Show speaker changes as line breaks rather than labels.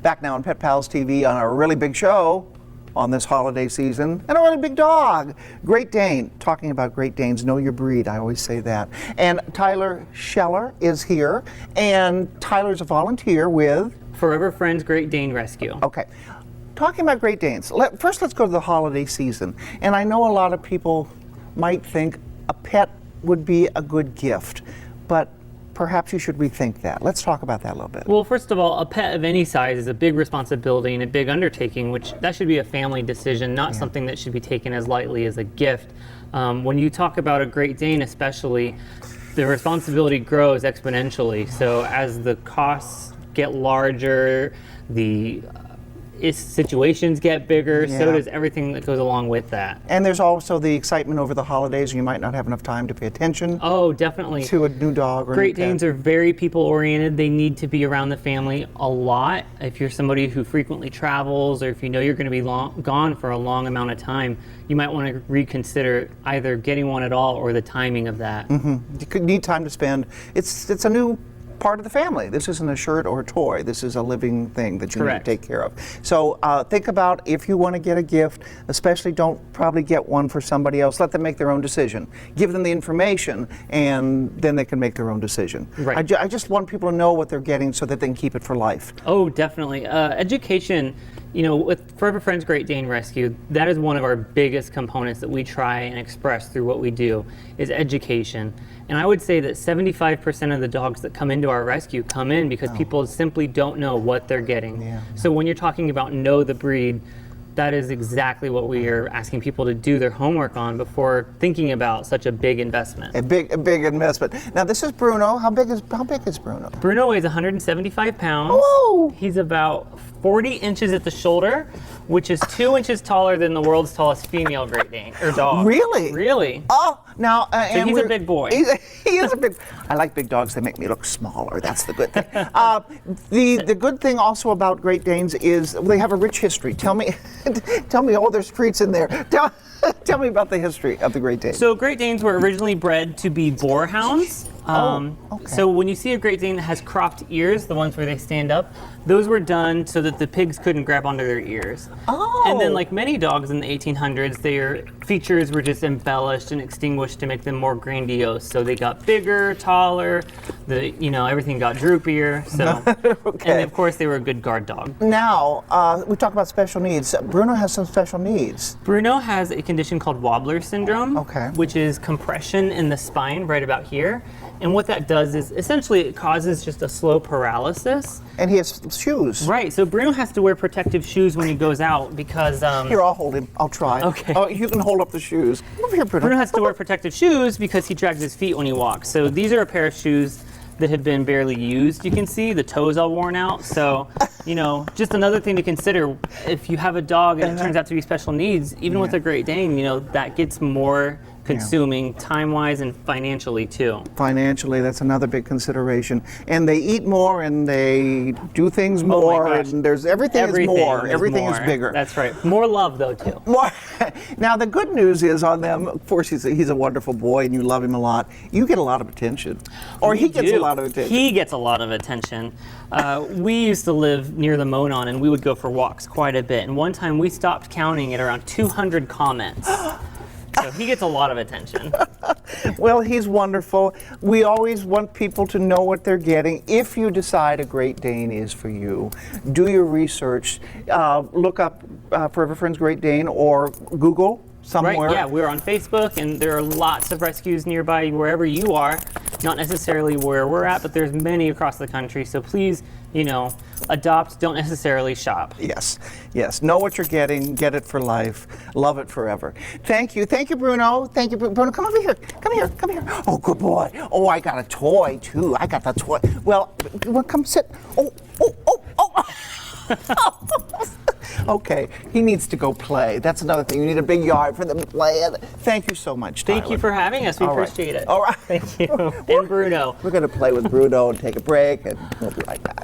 Back now on Pet Pals TV on a really big show on this holiday season, and a really big dog, Great Dane. Talking about Great Danes, know your breed, I always say that. And Tyler Scheller is here, and Tyler's a volunteer with
Forever Friends Great Dane Rescue.
Okay. Talking about Great Danes, first let's go to the holiday season. And I know a lot of people might think a pet would be a good gift, but perhaps you should rethink that. Let's talk about that a little bit.
Well, first of all, a pet of any size is a big responsibility and a big undertaking, which that should be a family decision, not something that should be taken as lightly as a gift. When you talk about a Great Dane especially, the responsibility grows exponentially. So as the costs get larger, the situations get bigger, so does everything that goes along with that.
And there's also the excitement over the holidays. You might not have enough time to pay attention.
Oh, definitely.
To a new dog or
Great Danes are very people-oriented. They need to be around the family a lot. If you're somebody who frequently travels, or if you know you're going to be gone for a long amount of time, you might want to reconsider either getting one at all or the timing of that.
You could need time to spend. It's a new part of the family. This isn't a shirt or a toy. This is a living thing that you need to take care of. So think about if you want to get a gift, especially don't probably get one for somebody else. Let them make their own decision. Give them the information, and then they can make their own decision.
Right.
I just want people to know what they're getting so that they can keep it for life.
Oh, definitely. Education, you know, with Forever Friends Great Dane Rescue, that is one of our biggest components that we try and express through what we do, is education. And I would say that 75% of the dogs that come into our rescue come in because people simply don't know what they're getting. So when you're talking about know the breed, that is exactly what we are asking people to do their homework on before thinking about such a big investment.
A big investment. Now this is Bruno. How big is Bruno?
Bruno weighs 175 pounds.
Whoa!
He's about 40 inches at the shoulder, which is 2 inches taller than the world's tallest female Great Dane or dog.
Really?
Really.
Oh, now
so he's a big boy.
He is a big. I like big dogs. They make me look smaller. That's the good thing. The good thing also about Great Danes is they have a rich history. Tell me, all there's treats in there. Tell me about the history of the Great Dane.
So Great Danes were originally bred to be boarhounds.
Okay.
So when you see a Great Dane that has cropped ears, the ones where they stand up, those were done so that the pigs couldn't grab onto their ears.
Oh.
And then like many dogs in the 1800s, their features were just embellished and extinguished to make them more grandiose. So they got bigger, taller, everything got droopier. So,
Okay.
And of course they were a good guard dog.
Now, we talk about special needs. Bruno has some special needs.
Bruno has a condition called wobbler syndrome, which is compression in the spine right about here. And what that does is essentially it causes just a slow paralysis.
And he has shoes.
Right, so Bruno has to wear protective shoes when he goes out because...
Here, I'll hold him. I'll try.
Okay.
Oh, you can hold up the shoes. Come over here, Bruno.
Bruno has to wear protective shoes because he drags his feet when he walks. So these are a pair of shoes that have been barely used. You can see the toes all worn out. So, just another thing to consider. If you have a dog and it turns out to be special needs, even with a Great Dane, that gets more consuming time-wise and financially too.
Financially, that's another big consideration. And they eat more and they do things more, and everything is more. Everything is bigger.
That's right. More love though too.
More. Now the good news is on them, of course he's a wonderful boy and you love him a lot. You get a lot of attention. Or he gets a lot of attention.
He gets a lot of attention. We used to live near the Monon and we would go for walks quite a bit. And one time we stopped counting at around 200 comments. So he gets a lot of attention.
Well, he's wonderful. We always want people to know what they're getting. If you decide a Great Dane is for you, do your research. Look up Forever Friends Great Dane or Google somewhere.
Right, yeah, we're on Facebook and there are lots of rescues nearby wherever you are. Not necessarily where we're at, but there's many across the country. So please, adopt, don't necessarily shop.
Yes. Know what you're getting, get it for life, love it forever. Thank you, Bruno. Thank you, Bruno. Come over here. Come here. Oh, good boy. Oh, I got a toy too. I got the toy. Well, come sit. Oh. Okay, he needs to go play. That's another thing. You need a big yard for them to play in. Thank you so much, Tyler.
Thank you for having us. We appreciate it.
All right.
Thank you. And Bruno.
We're going to play with Bruno and take a break, and we'll be right back.